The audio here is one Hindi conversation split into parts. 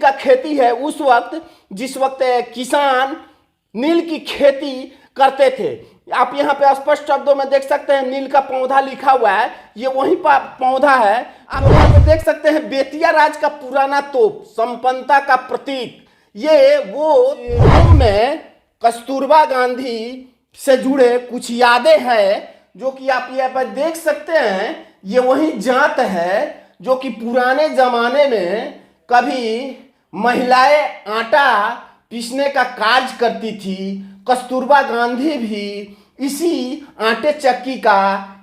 का खेती है उस वक्त जिस वक्त किसान नील की खेती करते थे। आप यहाँ पे स्पष्ट शब्दों में देख सकते हैं नील का पौधा लिखा हुआ है, ये वही पौधा है। आप यहाँ पे देख सकते हैं बेतिया राज का पुराना तोप, संपन्नता का प्रतीक। ये वो रोम में कस्तूरबा गांधी से जुड़े कुछ यादें हैं जो कि आप यहाँ पर देख सकते हैं। ये वही जात है जो कि पुराने जमाने में कभी महिलाएं आटा पीसने का कार्य करती थी। कस्तूरबा गांधी भी इसी आटे चक्की का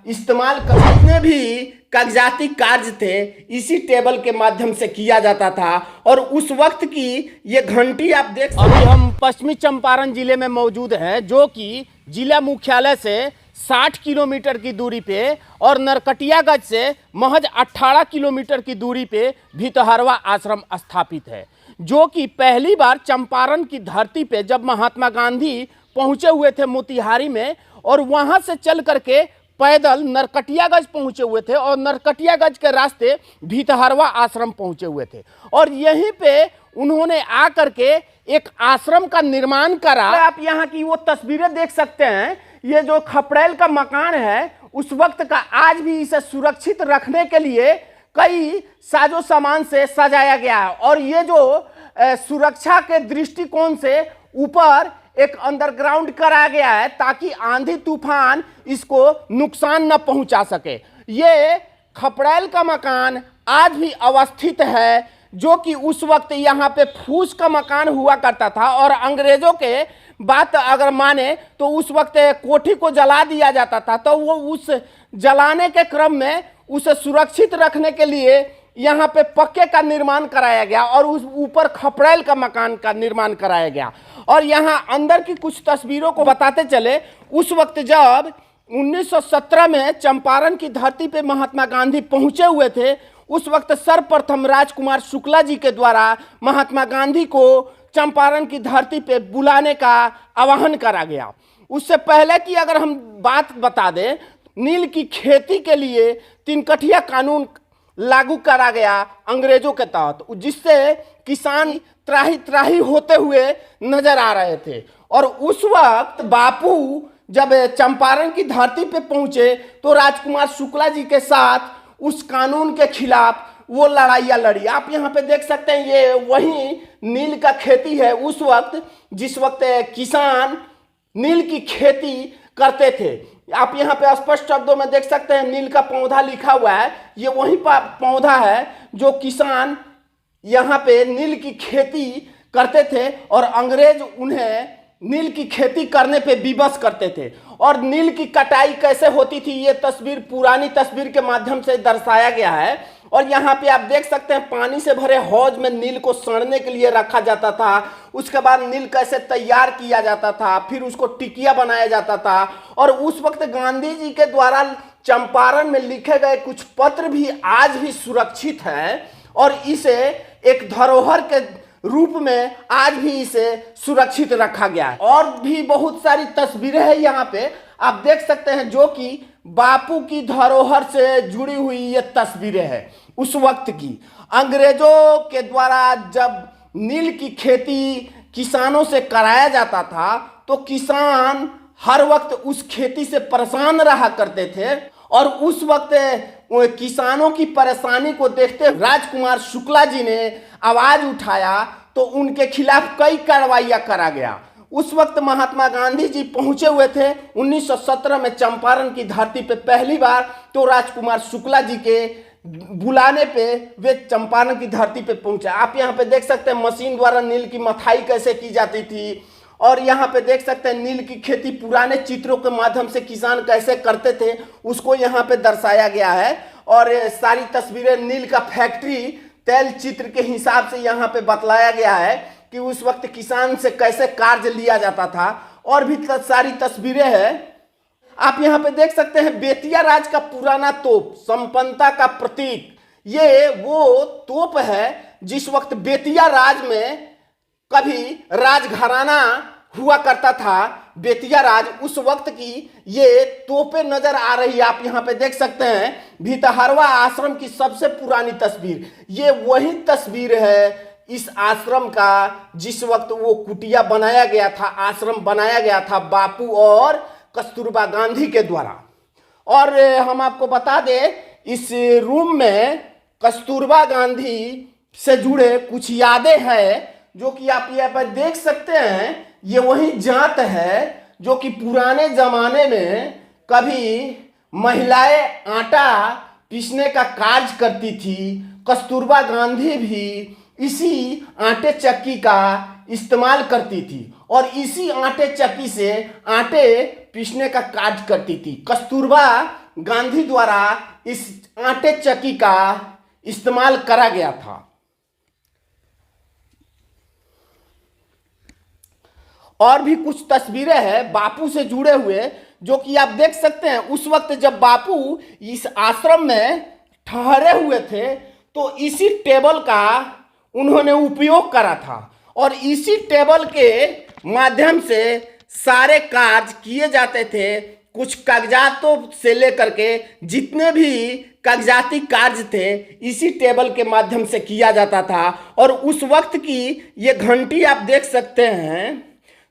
इस्तेमाल करने भी कागजाती कार्य थे इसी टेबल के माध्यम से किया जाता था। और उस वक्त की ये घंटी आप देख सकते हैं। अभी हम पश्चिमी चंपारण जिले में मौजूद हैं जो कि जिला मुख्यालय से 60 किलोमीटर की दूरी पे और नरकटियागंज से महज 18 किलोमीटर की दूरी पे भितहरवा आश्रम स्थापित है, जो कि पहली बार चंपारण की धरती पे जब महात्मा गांधी पहुंचे हुए थे मोतिहारी में, और वहां से चल करके पैदल नरकटियागंज पहुंचे हुए थे और नरकटियागंज के रास्ते भितहरवा आश्रम पहुंचे हुए थे। और यहीं पे उन्होंने आकर के एक आश्रम का निर्माण करा। आप यहाँ की वो तस्वीरें देख सकते हैं। ये जो खपड़ैल का मकान है उस वक्त का, आज भी इसे सुरक्षित रखने के लिए कई साजो सामान से सजाया गया है। और ये जो सुरक्षा के दृष्टिकोण से ऊपर एक अंडरग्राउंड करा गया है ताकि आंधी तूफान इसको नुकसान न पहुंचा सके। ये खपड़ैल का मकान आज भी अवस्थित है, जो कि उस वक्त यहाँ पे फूस का मकान हुआ करता था। और अंग्रेजों के बात अगर माने तो उस वक्त कोठी को जला दिया जाता था, तो वो उस जलाने के क्रम में उसे सुरक्षित रखने के लिए यहाँ पे पक्के का निर्माण कराया गया और उस ऊपर खपड़ैल का मकान का निर्माण कराया गया। और यहाँ अंदर की कुछ तस्वीरों को बताते चले। उस वक्त जब 1917 में चंपारण की धरती पे महात्मा गांधी पहुंचे हुए थे, उस वक्त सर्वप्रथम राजकुमार शुक्ला जी के द्वारा महात्मा गांधी को चंपारण की धरती पे बुलाने का आह्वान करा गया। उससे पहले की अगर हम बात बता दें, नील की खेती के लिए तीनकठिया कानून लागू करा गया अंग्रेजों के तहत, जिससे किसान त्राही त्राही होते हुए नजर आ रहे थे। और उस वक्त बापू जब चंपारण की धरती पे पहुंचे तो राजकुमार शुक्ला जी के साथ उस कानून के खिलाफ वो लड़ाइयाँ लड़ी। आप यहाँ पे देख सकते हैं ये वही नील का खेती है उस वक्त जिस वक्त किसान नील की खेती करते थे। आप यहाँ पे स्पष्ट शब्दों में देख सकते हैं नील का पौधा लिखा हुआ है, ये वही पौधा है जो किसान यहाँ पे नील की खेती करते थे और अंग्रेज उन्हें नील की खेती करने पे विवश करते थे। और नील की कटाई कैसे होती थी ये तस्वीर पुरानी तस्वीर के माध्यम से दर्शाया गया है। और यहाँ पे आप देख सकते हैं पानी से भरे हौज में नील को सड़ने के लिए रखा जाता था। उसके बाद नील कैसे तैयार किया जाता था, फिर उसको टिकिया बनाया जाता था। और उस वक्त गांधी जी के द्वारा चंपारण में लिखे गए कुछ पत्र भी आज भी सुरक्षित हैं और इसे एक धरोहर के रूप में आज भी इसे सुरक्षित रखा गया है। और भी बहुत सारी तस्वीरें हैं यहाँ पे आप देख सकते हैं जो कि बापू की धरोहर से जुड़ी हुई ये तस्वीरें हैं उस वक्त की। अंग्रेजों के द्वारा जब नील की खेती किसानों से कराया जाता था तो किसान हर वक्त उस खेती से परेशान रहा करते थे। और उस वक्त किसानों की परेशानी को देखते राजकुमार शुक्ला जी ने आवाज उठाया तो उनके खिलाफ कई कार्रवाइयां करा गया। उस वक्त महात्मा गांधी जी पहुंचे हुए थे 1917 में चंपारण की धरती पे पहली बार, तो राजकुमार शुक्ला जी के बुलाने पे वे चंपारण की धरती पे पहुंचे। आप यहाँ पे देख सकते हैं मशीन द्वारा नील की मथाई कैसे की जाती थी। और यहाँ पे देख सकते हैं नील की खेती पुराने चित्रों के माध्यम से किसान कैसे करते थे उसको यहाँ पे दर्शाया गया है। और सारी तस्वीरें नील का फैक्ट्री तेल चित्र के हिसाब से यहाँ पे बतलाया गया है कि उस वक्त किसान से कैसे कार्य लिया जाता था। और भी सारी तस्वीरें हैं आप यहाँ पे देख सकते हैं। बेतिया राज का पुराना तोप, संपन्नता का प्रतीक। ये वो तोप है जिस वक्त बेतिया राज में कभी राजघराना हुआ करता था बेतिया राज, उस वक्त की ये तोपें नजर आ रही है। आप यहाँ पे देख सकते हैं भितहरवा आश्रम की सबसे पुरानी तस्वीर। ये वही तस्वीर है इस आश्रम का जिस वक्त वो कुटिया बनाया गया था, आश्रम बनाया गया था बापू और कस्तूरबा गांधी के द्वारा। और हम आपको बता दें, इस रूम में कस्तूरबा गांधी से जुड़े कुछ यादें हैं जो कि आप यहाँ पर देख सकते हैं। ये वही जात है जो कि पुराने जमाने में कभी महिलाएं आटा पीसने का कार्य करती थी। कस्तूरबा गांधी भी इसी आटे चक्की का इस्तेमाल करती थी और इसी आटे चक्की से आटे पीसने का कार्य करती थी। कस्तूरबा गांधी द्वारा इस आटे चक्की का इस्तेमाल करा गया था। और भी कुछ तस्वीरें हैं बापू से जुड़े हुए जो कि आप देख सकते हैं। उस वक्त जब बापू इस आश्रम में ठहरे हुए थे तो इसी टेबल का उन्होंने उपयोग करा था और इसी टेबल के माध्यम से सारे कार्य किए जाते थे। कुछ कागजातों से लेकर के जितने भी कागजाती कार्य थे इसी टेबल के माध्यम से किया जाता था। और उस वक्त की ये घंटी आप देख सकते हैं,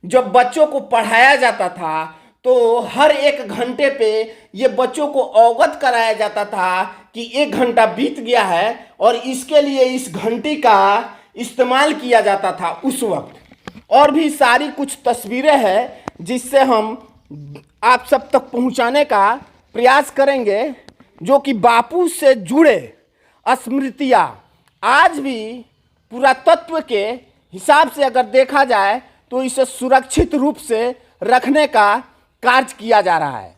जब बच्चों को पढ़ाया जाता था तो हर एक घंटे पे ये बच्चों को अवगत कराया जाता था कि 1 घंटा बीत गया है और इसके लिए इस घंटी का इस्तेमाल किया जाता था उस वक्त। और भी सारी कुछ तस्वीरें हैं जिससे हम आप सब तक पहुंचाने का प्रयास करेंगे, जो कि बापू से जुड़े स्मृतियाँ आज भी पुरातत्व के हिसाब से अगर देखा जाए तो इसे सुरक्षित रूप से रखने का कार्य किया जा रहा है।